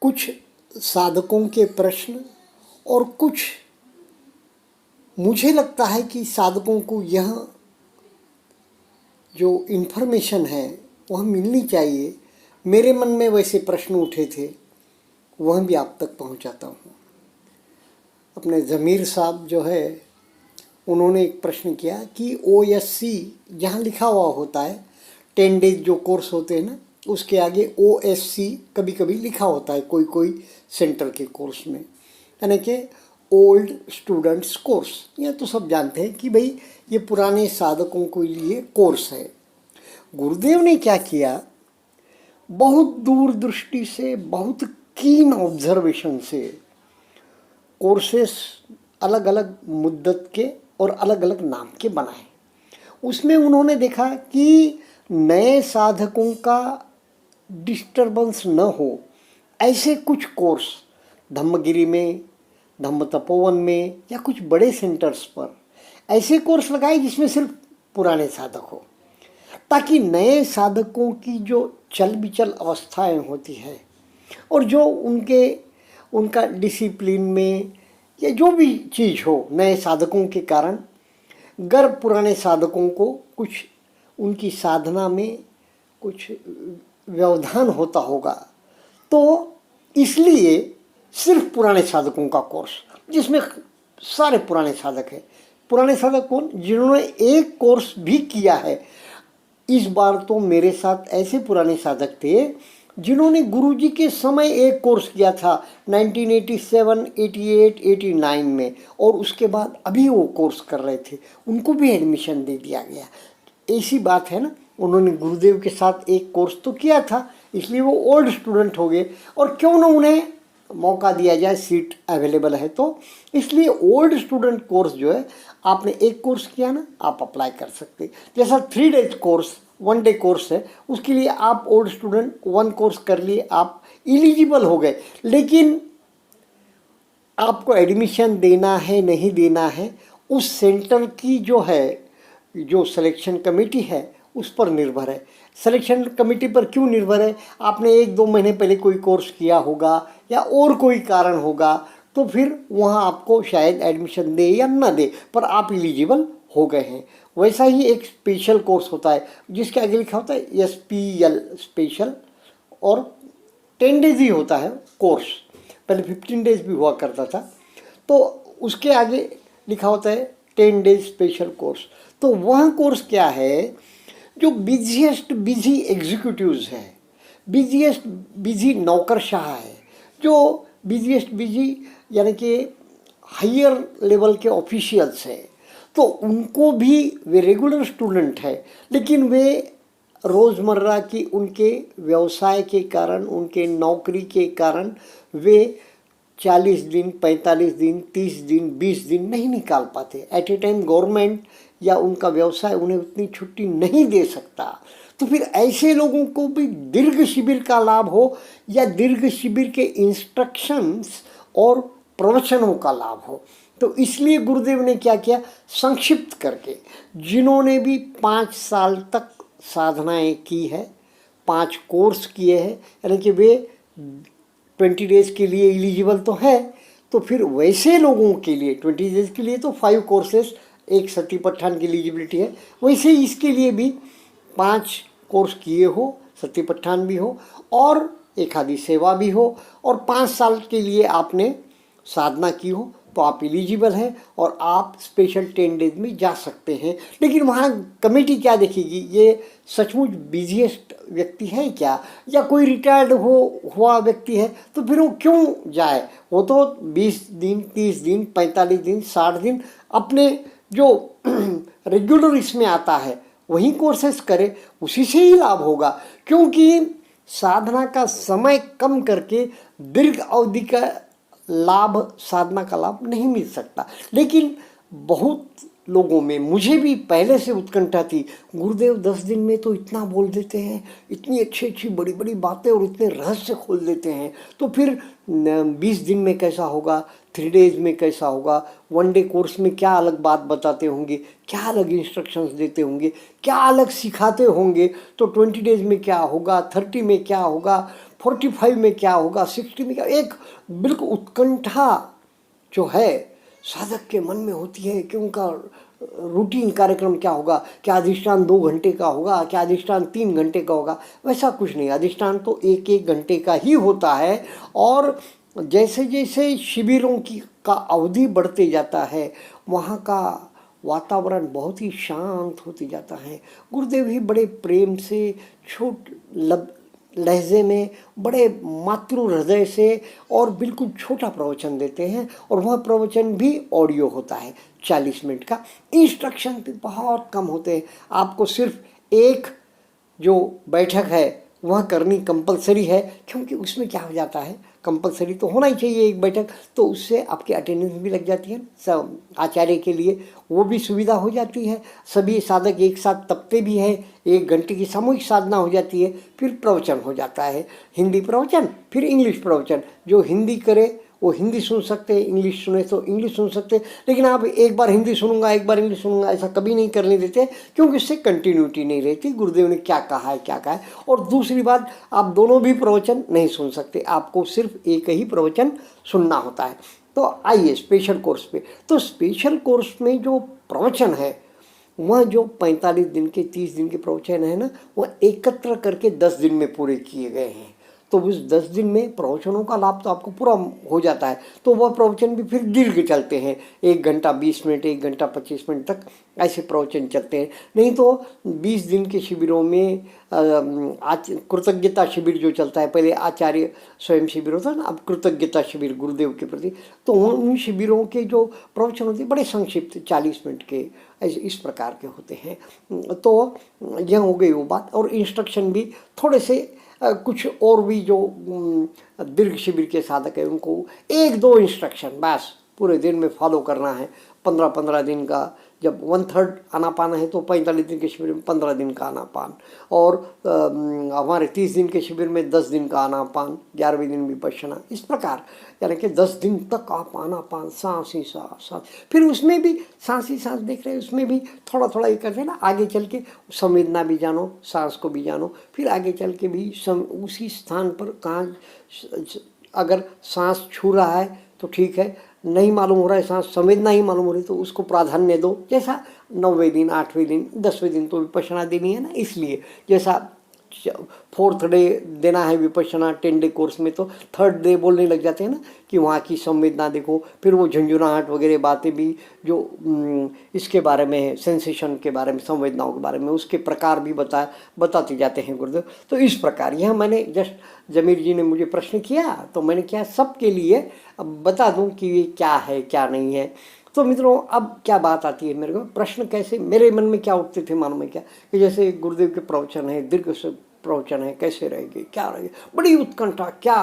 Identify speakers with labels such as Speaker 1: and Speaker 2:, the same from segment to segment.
Speaker 1: कुछ साधकों के प्रश्न और कुछ मुझे लगता है कि साधकों को यह जो इन्फॉर्मेशन है वह मिलनी चाहिए। मेरे मन में वैसे प्रश्न उठे थे, वह भी आप तक पहुंचाता हूं। अपने ज़मीर साहब जो है उन्होंने एक प्रश्न किया कि OSC जहाँ लिखा हुआ होता है 10 डेज जो कोर्स होते हैं ना, उसके आगे OSC कभी कभी लिखा होता है कोई कोई सेंटर के कोर्स में, यानी कि ओल्ड स्टूडेंट्स कोर्स। ये तो सब जानते हैं कि भाई ये पुराने साधकों के लिए कोर्स है। गुरुदेव ने क्या किया, बहुत दूरदृष्टि से, बहुत कीन ऑब्जर्वेशन से कोर्सेस अलग अलग मुद्दत के और अलग अलग नाम के बनाए। उसमें उन्होंने देखा कि नए साधकों का डिस्टरबेंस न हो ऐसे कुछ कोर्स धम्मगिरी में, धम्म तपोवन में या कुछ बड़े सेंटर्स पर ऐसे कोर्स लगाए जिसमें सिर्फ पुराने साधक हो, ताकि नए साधकों की जो चल बिचल अवस्थाएं होती है और जो उनका डिसिप्लिन में या जो भी चीज़ हो नए साधकों के कारण, अगर पुराने साधकों को कुछ उनकी साधना में कुछ व्यवधान होता होगा तो इसलिए सिर्फ पुराने साधकों का कोर्स, जिसमें सारे पुराने साधक हैं। पुराने साधक कौन? जिन्होंने एक कोर्स भी किया है। इस बार तो मेरे साथ ऐसे पुराने साधक थे जिन्होंने गुरुजी के समय एक कोर्स किया था 1987, 88, 89 में, और उसके बाद अभी वो कोर्स कर रहे थे, उनको भी एडमिशन दे दिया गया। ऐसी बात है ना, उन्होंने गुरुदेव के साथ एक कोर्स तो किया था, इसलिए वो ओल्ड स्टूडेंट हो गए। और क्यों ना उन्हें मौका दिया जाए, सीट अवेलेबल है तो। इसलिए ओल्ड स्टूडेंट कोर्स जो है, आपने एक कोर्स किया ना, आप अप्लाई कर सकते। जैसा 3 डेज कोर्स 1 डे कोर्स है, उसके लिए आप ओल्ड स्टूडेंट 1 कोर्स कर लिए, आप एलिजिबल हो गए। लेकिन आपको एडमिशन देना है नहीं देना है, उस सेंटर की जो है, जो सिलेक्शन कमेटी है उस पर निर्भर है। सिलेक्शन कमेटी पर क्यों निर्भर है? आपने 1-2 महीने पहले कोई कोर्स किया होगा या और कोई कारण होगा, तो फिर वहाँ आपको शायद एडमिशन दे या ना दे, पर आप एलिजिबल हो गए हैं। वैसा ही एक स्पेशल कोर्स होता है जिसके आगे लिखा होता है SPL स्पेशल, और 10 डेज ही होता है कोर्स, पहले 15 डेज भी हुआ करता था, तो उसके आगे लिखा होता है 10 डेज स्पेशल कोर्स। तो वह कोर्स क्या है, जो बिजिएस्ट बिजी एग्जीक्यूटिव्स हैं, बिजिएस्ट बिजी नौकरशाह है, जो बिजिएस्ट बिजी यानी कि हायर लेवल के ऑफिशियल्स हैं, तो उनको भी, वे रेगुलर स्टूडेंट है लेकिन वे रोज़मर्रा की उनके व्यवसाय के कारण, उनके नौकरी के कारण वे 40 दिन, 45 दिन, 30 दिन, 20 दिन नहीं निकाल पाते। एट ए टाइम गवर्नमेंट या उनका व्यवसाय उन्हें उतनी छुट्टी नहीं दे सकता। तो फिर ऐसे लोगों को भी दीर्घ शिविर का लाभ हो या दीर्घ शिविर के इंस्ट्रक्शंस और प्रवचनों का लाभ हो। तो इसलिए गुरुदेव ने क्या किया, संक्षिप्त करके जिन्होंने भी 5 साल तक साधनाएं की है, 5 कोर्स किए हैं, यानी कि वे 20 डेज के लिए एलिजिबल तो है, तो फिर वैसे लोगों के लिए 20 डेज के लिए तो 5 कोर्सेस, एक सती पट्ठान की एलिजिबिलिटी है, वैसे ही इसके लिए भी 5 कोर्स किए हो, सती पट्ठान भी हो और एक आधी सेवा भी हो, और 5 साल के लिए आपने साधना की हो, तो आप एलिजिबल हैं और आप स्पेशल 10 डेज में जा सकते हैं। लेकिन वहाँ कमेटी क्या देखेगी, ये सचमुच बिजिएस्ट व्यक्ति है क्या, या कोई रिटायर्ड हुआ व्यक्ति है, तो फिर वो क्यों जाए? वो तो 20 दिन, 30 दिन, 45 दिन, 60 दिन अपने जो रेगुलर इसमें आता है वही कोर्सेस करे, उसी से ही लाभ होगा। क्योंकि साधना का समय कम करके दीर्घ अवधि का लाभ, साधना का लाभ नहीं मिल सकता। लेकिन बहुत लोगों में, मुझे भी पहले से उत्कंठा थी, गुरुदेव 10 दिन में तो इतना बोल देते हैं, इतनी अच्छी अच्छी बड़ी बड़ी बातें और इतने रहस्य खोल देते हैं, तो फिर 20 दिन में कैसा होगा, 3 डेज में कैसा होगा, 1 डे कोर्स में क्या अलग बात बताते होंगे, क्या अलग इंस्ट्रक्शंस देते होंगे, क्या अलग सिखाते होंगे, तो 20 डेज में क्या होगा, 30 में क्या होगा, 45 में क्या होगा, 60 में क्या, एक बिल्कुल उत्कंठा जो है साधक के मन में होती है कि उनका रूटीन कार्यक्रम क्या होगा, क्या अधिष्ठान 2 घंटे का होगा, क्या अधिष्ठान 3 घंटे का होगा। वैसा कुछ नहीं, अधिष्ठान तो 1-1 घंटे का ही होता है। और जैसे जैसे शिविरों की का अवधि बढ़ते जाता है, वहाँ का वातावरण बहुत ही शांत होते जाता है। गुरुदेव ही बड़े प्रेम से लहजे में, बड़े मातृ हृदय से और बिल्कुल छोटा प्रवचन देते हैं। और वह प्रवचन भी ऑडियो होता है 40 मिनट का। इंस्ट्रक्शन भी बहुत कम होते हैं। आपको सिर्फ एक जो बैठक है वह करनी कंपलसरी है, क्योंकि उसमें क्या हो जाता है, कंपलसरी तो होना ही चाहिए एक बैठक, तो उससे आपकी अटेंडेंस भी लग जाती है। सब आचार्य के लिए वो भी सुविधा हो जाती है। सभी साधक एक साथ तपते भी हैं, 1 घंटे की सामूहिक साधना हो जाती है। फिर प्रवचन हो जाता है, हिंदी प्रवचन, फिर इंग्लिश प्रवचन। जो हिंदी करे वो हिंदी सुन सकते हैं, इंग्लिश सुने तो इंग्लिश सुन सकते हैं। लेकिन आप एक बार हिंदी सुनूंगा, एक बार इंग्लिश सुनूंगा, ऐसा कभी नहीं करने देते, क्योंकि इससे कंटिन्यूटी नहीं रहती। गुरुदेव ने क्या कहा है, क्या कहा है। और दूसरी बात, आप दोनों भी प्रवचन नहीं सुन सकते, आपको सिर्फ एक ही प्रवचन सुनना होता है। तो आइए स्पेशल कोर्स पे। तो स्पेशल कोर्स में जो प्रवचन है, वह जो 45 दिन के 30 दिन के प्रवचन है ना, वह एकत्र करके 10 दिन में पूरे किए गए हैं। तो उस 10 दिन में प्रवचनों का लाभ तो आपको पूरा हो जाता है। तो वह प्रवचन भी फिर दीर्घ चलते हैं, 1 घंटा 20 मिनट, 1 घंटा 25 मिनट तक ऐसे प्रवचन चलते हैं। नहीं तो 20 दिन के शिविरों में कृतज्ञता शिविर जो चलता है, पहले आचार्य स्वयं शिविर होता है ना, अब कृतज्ञता शिविर गुरुदेव के प्रति, तो उन शिविरों के जो प्रवचन होते हैं बड़े संक्षिप्त 40 मिनट के ऐसे इस प्रकार के होते हैं। तो यह हो गई वो बात। और इंस्ट्रक्शन भी थोड़े से कुछ और भी जो दीर्घ शिविर के साधक है उनको 1-2 इंस्ट्रक्शन बस पूरे दिन में फॉलो करना है। 15-15 दिन का, जब 1/3 आनापान है तो 45 दिन के शिविर में 15 दिन का आनापान। और हमारे 30 दिन के शिविर में 10 दिन का आनापान, 11वें दिन विपश्यना, इस प्रकार यानी कि 10 दिन तक आप आनापान, सांस ही सांस। फिर उसमें भी सांस ही सांस देख रहे हैं, उसमें भी थोड़ा थोड़ा ये करते हैं ना। आगे चल के संवेदना भी जानो, सांस को भी जानो। फिर आगे चल के भी उसी स्थान पर कहाँ अगर सांस छू रहा है तो ठीक है, नहीं मालूम हो रहा है सांस, संवेदना ही मालूम हो रही तो उसको प्राधान्य दो। जैसा 9वें दिन, 8वें दिन, 10वें दिन तो विपश्यना देनी है ना, इसलिए जैसा 4th डे देना है विपश्यना 10 डे कोर्स में, तो 3rd डे बोलने लग जाते हैं ना कि वहाँ की संवेदना देखो। फिर वो झुंझुनाहट वगैरह बातें भी जो इसके बारे में है, सेंसेशन के बारे में, संवेदनाओं के बारे में, उसके प्रकार भी बताते जाते हैं गुरुदेव। तो इस प्रकार यह मैंने जस्ट जमीर जी ने मुझे प्रश्न किया तो मैंने क्या सबके लिए बता दूं कि ये क्या है क्या नहीं है। तो मित्रों, अब क्या बात आती है मेरे को, प्रश्न कैसे मेरे मन में क्या उठते थे मालूम है क्या, कि जैसे गुरुदेव के प्रवचन है, दीर्घ से प्रवचन है, कैसे रहेंगे, क्या रहेंगे, बड़ी उत्कंठा, क्या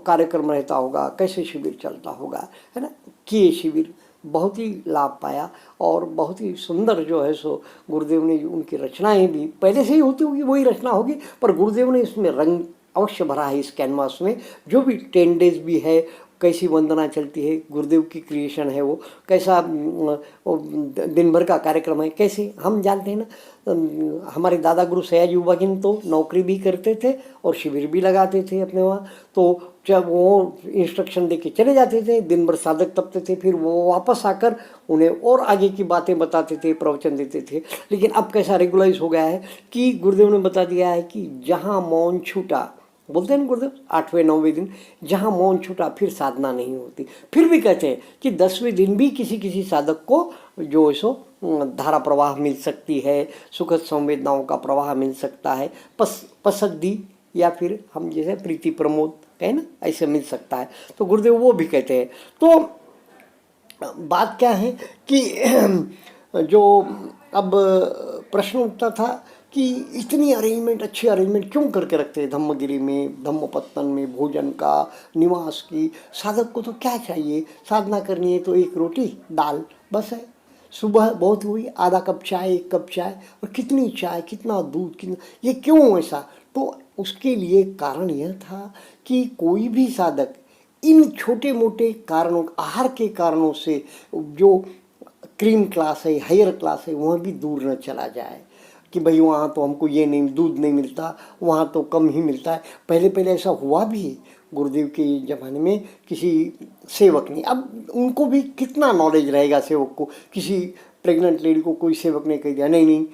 Speaker 1: कार्यक्रम रहता होगा, कैसे शिविर चलता होगा, है ना। किए शिविर, बहुत ही लाभ पाया। और बहुत ही सुंदर जो है सो गुरुदेव ने उनकी रचनाएं भी पहले से ही होती होगी, वही रचना होगी, पर गुरुदेव ने इसमें रंग अवश्य भरा है इस कैनवास में। जो भी 10 डेज भी है, कैसी वंदना चलती है, गुरुदेव की क्रिएशन है वो, कैसा दिन भर का कार्यक्रम है, कैसे हम जानते हैं ना। हमारे दादा गुरु सयाजी बागिन तो नौकरी भी करते थे और शिविर भी लगाते थे अपने वहाँ। तो जब वो इंस्ट्रक्शन दे के चले जाते थे, दिन भर साधक तपते थे, फिर वो वापस आकर उन्हें और आगे की बातें बताते थे, प्रवचन देते थे। लेकिन अब कैसा रेगुलाइज हो गया है कि गुरुदेव ने बता दिया है कि जहाँ मौन छूटा, बोलते हैं ना गुरुदेव 8वें-9वें दिन, जहाँ मौन छूटा फिर साधना नहीं होती। फिर भी कहते हैं कि 10वें दिन भी किसी किसी साधक को जो सो धारा प्रवाह मिल सकती है, सुखद संवेदनाओं का प्रवाह मिल सकता है, पसद्दी या फिर हम जैसे प्रीति प्रमोद कहें ना, ऐसे मिल सकता है। तो गुरुदेव वो भी कहते हैं। तो बात क्या है कि जो अब प्रश्न उठता था कि इतनी अरेंजमेंट, अच्छी अरेंजमेंट क्यों करके रखते हैं धम्मगिरी में, धम्मपत्तन में, भोजन का, निवास की। साधक को तो क्या चाहिए, साधना करनी है तो 1 रोटी दाल बस है। सुबह बहुत हुई, आधा कप चाय, 1 कप चाय, और कितनी चाय, कितना दूध, कितना, ये क्यों ऐसा। तो उसके लिए कारण यह था कि कोई भी साधक इन छोटे मोटे कारणों, आहार के कारणों से जो क्रीम क्लास है, हायर क्लास है, वह भी दूर न चला जाए। कि भाई वहाँ तो हमको ये नहीं, दूध नहीं मिलता, वहाँ तो कम ही मिलता है। पहले पहले ऐसा हुआ भी है गुरुदेव के ज़माने में, किसी सेवक ने, अब उनको भी कितना नॉलेज रहेगा सेवक को, किसी प्रेग्नेंट लेडी को कोई सेवक ने कह दिया नहीं नहीं,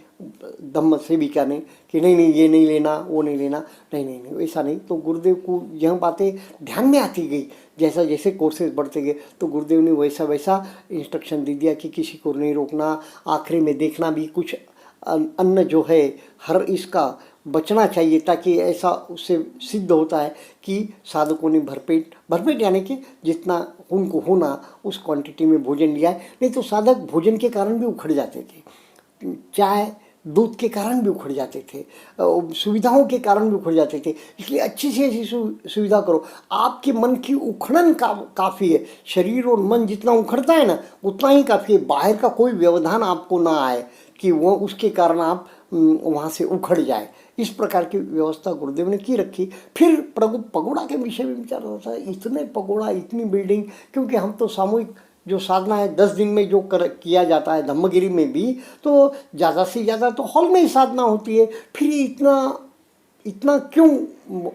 Speaker 1: धम्म सेविका ने, कि नहीं नहीं ये नहीं लेना, वो नहीं लेना, नहीं नहीं नहीं ऐसा नहीं। तो गुरुदेव को यह बातें ध्यान में आती गई, जैसा जैसे कोर्सेज बढ़ते गए तो गुरुदेव ने वैसा वैसा इंस्ट्रक्शन दे दिया कि किसी को नहीं रोकना, आखिरी में देखना भी कुछ अन्न जो है हर इसका बचना चाहिए, ताकि ऐसा उससे सिद्ध होता है कि साधकों ने भरपेट यानी कि जितना उनको होना उस क्वांटिटी में भोजन लिया है। नहीं तो साधक भोजन के कारण भी उखड़ जाते थे, चाय दूध के कारण भी उखड़ जाते थे, सुविधाओं के कारण भी उखड़ जाते थे। इसलिए अच्छी से अच्छी सुविधा करो। आपके मन की उखड़न काफ़ी है, शरीर और मन जितना उखड़ता है ना उतना ही काफ़ी है। बाहर का कोई व्यवधान आपको ना आए कि वो उसके कारण आप वहाँ से उखड़ जाए। इस प्रकार की व्यवस्था गुरुदेव ने की रखी। फिर पगोड़ा के विषय में विचार होता है, इतने पगोड़ा, इतनी बिल्डिंग, क्योंकि हम तो सामूहिक जो साधना है 10 दिन में जो किया जाता है धम्मगिरी में भी, तो ज़्यादा से ज़्यादा तो हॉल में ही साधना होती है। फिर इतना क्यों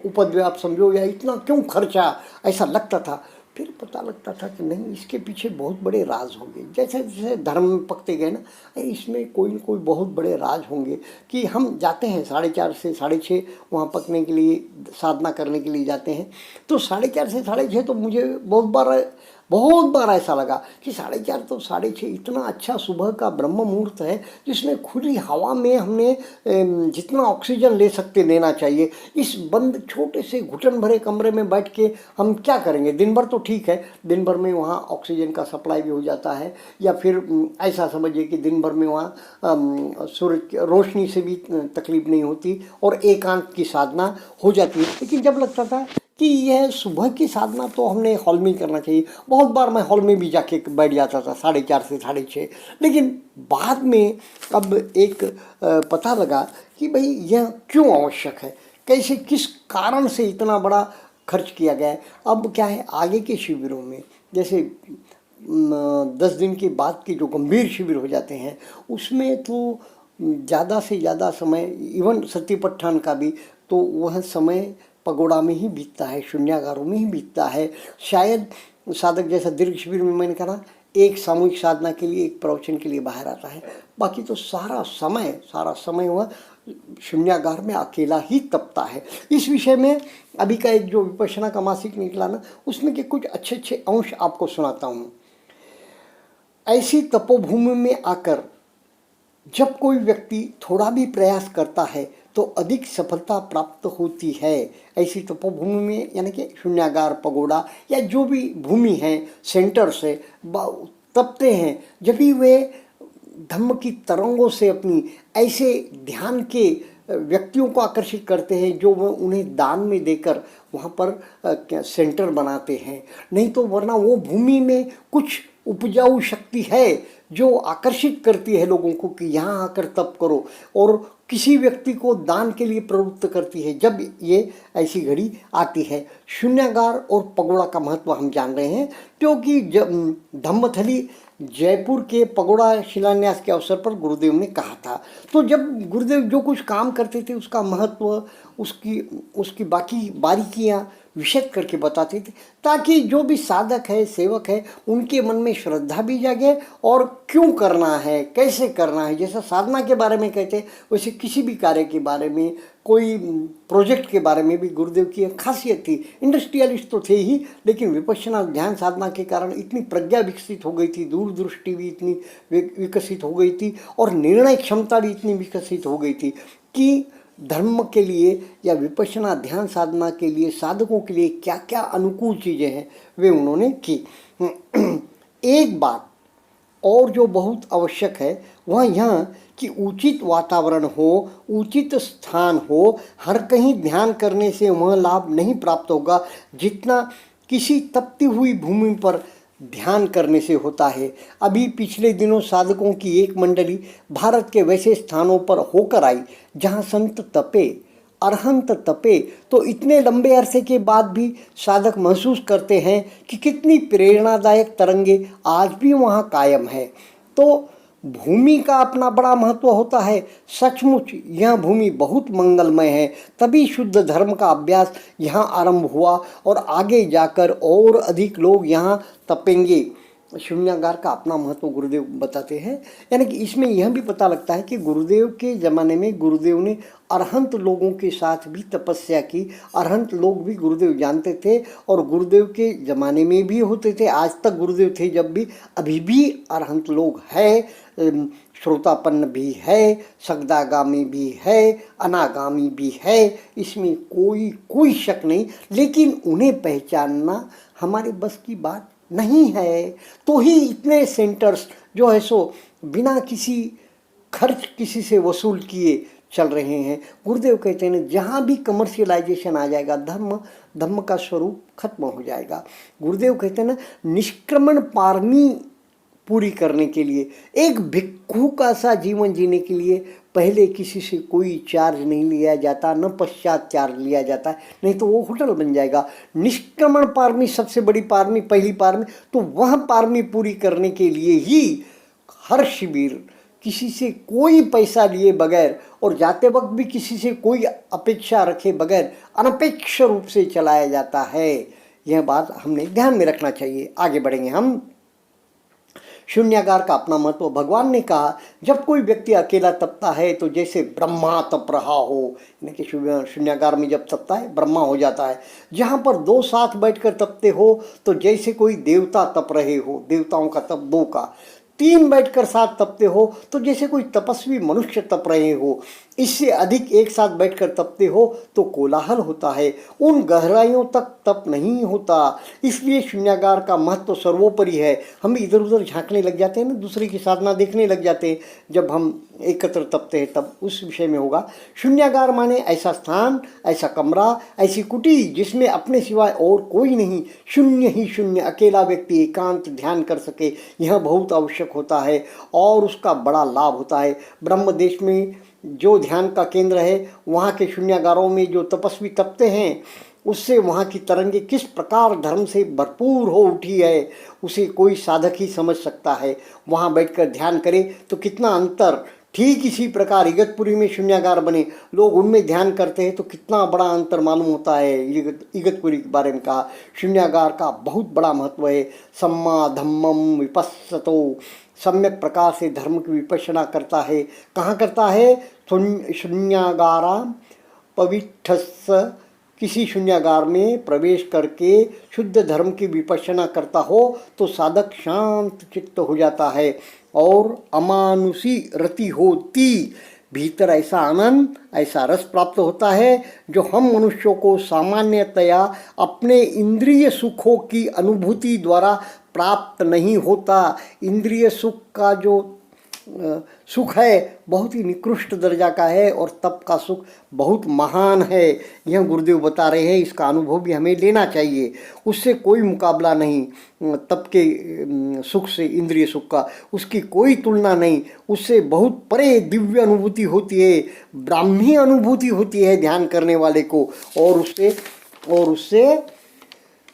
Speaker 1: उपद्रव आप समझो, या इतना क्यों खर्चा, ऐसा लगता था। फिर पता लगता था कि नहीं, इसके पीछे बहुत बड़े राज होंगे। जैसे जैसे धर्म में पकते गए ना, इसमें कोई न कोई बहुत बड़े राज होंगे। कि हम जाते हैं 4:30 से 6:30 वहाँ पकने के लिए, साधना करने के लिए जाते हैं, तो 4:30 से 6:30 तो मुझे बहुत बार ऐसा लगा कि 4:30 तो 6:30 इतना अच्छा सुबह का ब्रह्म मुहूर्त है, जिसमें खुली हवा में हमने जितना ऑक्सीजन ले सकते लेना चाहिए। इस बंद छोटे से घुटन भरे कमरे में बैठ के हम क्या करेंगे? दिन भर तो ठीक है, दिन भर में वहाँ ऑक्सीजन का सप्लाई भी हो जाता है, या फिर ऐसा समझिए कि दिन भर में वहाँ सूर्य रोशनी से भी तकलीफ नहीं होती और एकांत की साधना हो जाती है। लेकिन जब लगता था कि यह सुबह की साधना तो हमने हॉल में ही करना चाहिए, बहुत बार मैं हॉल में भी जाके बैठ जाता था 4:30 से 6:30। लेकिन बाद में अब एक पता लगा कि भाई यह क्यों आवश्यक है, कैसे, किस कारण से इतना बड़ा खर्च किया गया है। अब क्या है, आगे के शिविरों में जैसे 10 दिन के बाद के जो गंभीर शिविर हो जाते हैं, उसमें तो ज़्यादा से ज़्यादा समय, इवन सतीपट्ठान का भी, तो वह समय पगोड़ा में ही बीतता है, शून्यागारों में ही बीतता है। शायद साधक जैसा दीर्घ शिविर में मैंने कहा, एक सामूहिक साधना के लिए, एक प्रवचन के लिए बाहर आता है, बाकी तो सारा समय वह शून्यागार में अकेला ही तपता है। इस विषय में अभी का एक जो विपश्यना का मासिक निकला ना, उसमें के कुछ अच्छे अच्छे अंश आपको सुनाता हूँ। ऐसी तपोभूमि में आकर जब कोई व्यक्ति थोड़ा भी प्रयास करता है तो अधिक सफलता प्राप्त होती है। ऐसी तपोभूमि में, यानी कि शून्यागार, पगोड़ा या जो भी भूमि है, सेंटर से तपते हैं, जब भी वे धम्म की तरंगों से अपनी ऐसे ध्यान के व्यक्तियों को आकर्षित करते हैं जो वो उन्हें दान में देकर वहाँ पर सेंटर बनाते हैं। नहीं तो वरना वो भूमि में कुछ उपजाऊ शक्ति है जो आकर्षित करती है लोगों को कि यहाँ आकर तप करो, और किसी व्यक्ति को दान के लिए प्रवृत्त करती है जब ये ऐसी घड़ी आती है। शून्यागार और पगोड़ा का महत्व हम जान रहे हैं, क्योंकि धम्मथली जयपुर के पगोड़ा शिलान्यास के अवसर पर गुरुदेव ने कहा था। तो जब गुरुदेव जो कुछ काम करते थे उसका महत्व, उसकी बाकी बारीकियाँ विशद करके बताते थे, ताकि जो भी साधक है, सेवक है, उनके मन में श्रद्धा भी जागे और क्यों करना है, कैसे करना है। जैसा साधना के बारे में कहते, वैसे किसी भी कार्य के बारे में, कोई प्रोजेक्ट के बारे में भी गुरुदेव की एक खासियत थी। इंडस्ट्रियलिस्ट तो थे ही, लेकिन विपश्यना ध्यान साधना के कारण इतनी प्रज्ञा विकसित हो गई थी, दूरदृष्टि भी इतनी विकसित हो गई थी, और निर्णय क्षमता भी इतनी विकसित हो गई थी कि धर्म के लिए या विपश्यना ध्यान साधना के लिए साधकों के लिए क्या क्या अनुकूल चीज़ें हैं वे उन्होंने की। एक बात और जो बहुत आवश्यक है वह यह कि उचित वातावरण हो, उचित स्थान हो। हर कहीं ध्यान करने से वह लाभ नहीं प्राप्त होगा जितना किसी तपती हुई भूमि पर ध्यान करने से होता है। अभी पिछले दिनों साधकों की एक मंडली भारत के वैसे स्थानों पर होकर आई जहाँ संत तपे, अरहंत तपे, तो इतने लंबे अरसे के बाद भी साधक महसूस करते हैं कि कितनी प्रेरणादायक तरंगे आज भी वहाँ कायम है। तो भूमि का अपना बड़ा महत्व होता है। सचमुच यह भूमि बहुत मंगलमय है, तभी शुद्ध धर्म का अभ्यास यहाँ आरंभ हुआ और आगे जाकर और अधिक लोग यहाँ तपेंगे। शून्यागार का अपना महत्व गुरुदेव बताते हैं। यानी कि इसमें यह भी पता लगता है कि गुरुदेव के ज़माने में गुरुदेव ने अरहंत लोगों के साथ भी तपस्या की। अरहंत लोग भी गुरुदेव जानते थे और गुरुदेव के ज़माने में भी होते थे, आज तक गुरुदेव थे जब भी, अभी भी अरहंत लोग हैं, श्रोतापन्न भी है, सगदागामी भी है, अनागामी भी है, इसमें कोई शक नहीं। लेकिन उन्हें पहचानना हमारे बस की बात नहीं है, तो ही इतने सेंटर्स जो है सो बिना किसी खर्च किसी से वसूल किए चल रहे हैं। गुरुदेव कहते हैं जहाँ भी कमर्शियलाइजेशन आ जाएगा धर्म का स्वरूप खत्म हो जाएगा। गुरुदेव कहते हैं ना, निष्क्रमण पारमी पूरी करने के लिए, एक भिक्षु का सा जीवन जीने के लिए पहले किसी से कोई चार्ज नहीं लिया जाता, न पश्चात चार्ज लिया जाता है, नहीं तो वो होटल बन जाएगा। निष्क्रमण पारमी सबसे बड़ी पारमी, पहली पारमी, तो वह पारमी पूरी करने के लिए ही हर शिविर किसी से कोई पैसा लिए बगैर और जाते वक्त भी किसी से कोई अपेक्षा रखे बगैर अनपेक्ष रूप से चलाया जाता है। यह बात हमने ध्यान में रखना चाहिए। आगे बढ़ेंगे हम। शून्यागार का अपना महत्व भगवान ने कहा, जब कोई व्यक्ति अकेला तपता है तो जैसे ब्रह्मा तप रहा हो, यानी कि शून्यागार में जब तपता है ब्रह्मा हो जाता है। जहाँ पर दो साथ बैठकर तपते हो तो जैसे कोई देवता तप रहे हो, देवताओं का तप दो का। तीन बैठकर साथ तपते हो तो जैसे कोई तपस्वी मनुष्य तप रहे हो। इससे अधिक एक साथ बैठकर तपते हो तो कोलाहल होता है, उन गहराइयों तक तप नहीं होता। इसलिए शून्यागार का महत्व सर्वोपरि है। हम इधर उधर झांकने लग जाते हैं ना, दूसरे की साधना देखने लग जाते हैं, जब हम एकत्र तपते हैं तब उस विषय में होगा। शून्यागार माने ऐसा स्थान, ऐसा कमरा, ऐसी कुटी जिसमें अपने सिवाय और कोई नहीं, शून्य ही शून्य, अकेला व्यक्ति एकांत ध्यान कर सके। यह बहुत आवश्यक होता है और उसका बड़ा लाभ होता है। ब्रह्म देश में जो ध्यान का केंद्र है, वहाँ के शून्यागारों में जो तपस्वी तपते हैं, उससे वहाँ की तरंगे किस प्रकार धर्म से भरपूर हो उठी है, उसे कोई साधक ही समझ सकता है। वहाँ बैठकर ध्यान करे तो कितना अंतर। ठीक इसी प्रकार इगतपुरी में शून्यागार बने, लोग उनमें ध्यान करते हैं तो कितना बड़ा अंतर मालूम होता है। इगतपुरी के बारे में कहा, शून्यागार का बहुत बड़ा महत्व है। सम्मा धम्मम विपस्सतो, सम्यक प्रकार से धर्म की विपश्यना करता है। कहाँ करता है? शून्यागारा पविठस्स, किसी शून्यागार में प्रवेश करके शुद्ध धर्म की विपश्यना करता हो तो साधक शांत चित्त हो जाता है और अमानुषी रति होती, भीतर ऐसा आनंद, ऐसा रस प्राप्त होता है जो हम मनुष्यों को सामान्यतया अपने इंद्रिय सुखों की अनुभूति द्वारा प्राप्त नहीं होता। इंद्रिय सुख का जो सुख है बहुत ही निकृष्ट दर्जा का है और तप का सुख बहुत महान है। यह गुरुदेव बता रहे हैं, इसका अनुभव भी हमें लेना चाहिए। उससे कोई मुकाबला नहीं, तप के सुख से, इंद्रिय सुख का उसकी कोई तुलना नहीं। उससे बहुत परे दिव्य अनुभूति होती है, ब्राह्मी अनुभूति होती है ध्यान करने वाले को, और उससे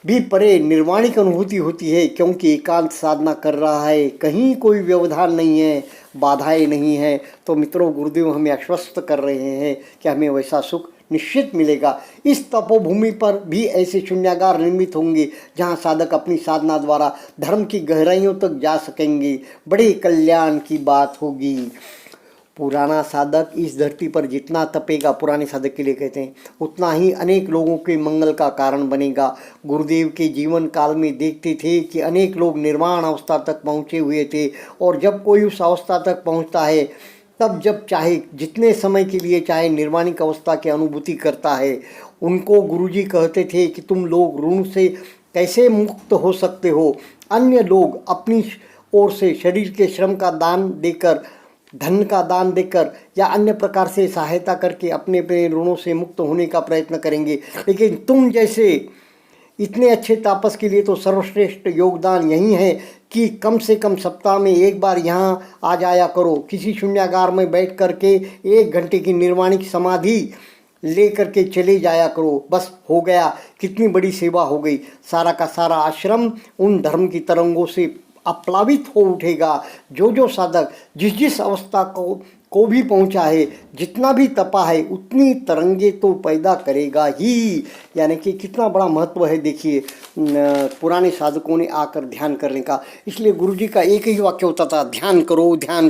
Speaker 1: भी परे निर्वाणिक अनुभूति होती है, क्योंकि एकांत साधना कर रहा है, कहीं कोई व्यवधान नहीं है, बाधाएं नहीं है। तो मित्रों, गुरुदेव हमें आश्वस्त कर रहे हैं कि हमें वैसा सुख निश्चित मिलेगा। इस तपोभूमि पर भी ऐसे शून्यागार निर्मित होंगे जहां साधक अपनी साधना द्वारा धर्म की गहराइयों तक जा सकेंगे। बड़े कल्याण की बात होगी। पुराना साधक इस धरती पर जितना तपेगा, पुराने साधक के लिए कहते हैं, उतना ही अनेक लोगों के मंगल का कारण बनेगा। गुरुदेव के जीवन काल में देखते थे कि अनेक लोग निर्वाण अवस्था तक पहुँचे हुए थे, और जब कोई उस अवस्था तक पहुँचता है तब जब चाहे जितने समय के लिए चाहे निर्वाणिक अवस्था की अनुभूति करता है। उनको गुरुजी कहते थे कि तुम लोग ऋण से कैसे मुक्त हो सकते हो। अन्य लोग अपनी ओर से शरीर के श्रम का दान देकर, धन का दान देकर या अन्य प्रकार से सहायता करके अपने अपने ऋणों से मुक्त होने का प्रयत्न करेंगे, लेकिन तुम जैसे इतने अच्छे तापस के लिए तो सर्वश्रेष्ठ योगदान यही है कि कम से कम सप्ताह में एक बार यहाँ आ जाया करो। किसी शून्यागार में बैठ करके 1 घंटे की निर्वाणिक समाधि ले करके चले जाया करो, बस हो गया। कितनी बड़ी सेवा हो गई। सारा का सारा आश्रम उन धर्म की तरंगों से अप्लावित हो उठेगा। जो जो साधक जिस जिस अवस्था को भी पहुंचा है, जितना भी तपा है, उतनी तरंगे तो पैदा करेगा ही। यानी कि कितना बड़ा महत्व है देखिए पुराने साधकों ने आकर ध्यान करने का। इसलिए गुरु जी का एक ही वाक्य होता था, ध्यान करो ध्यान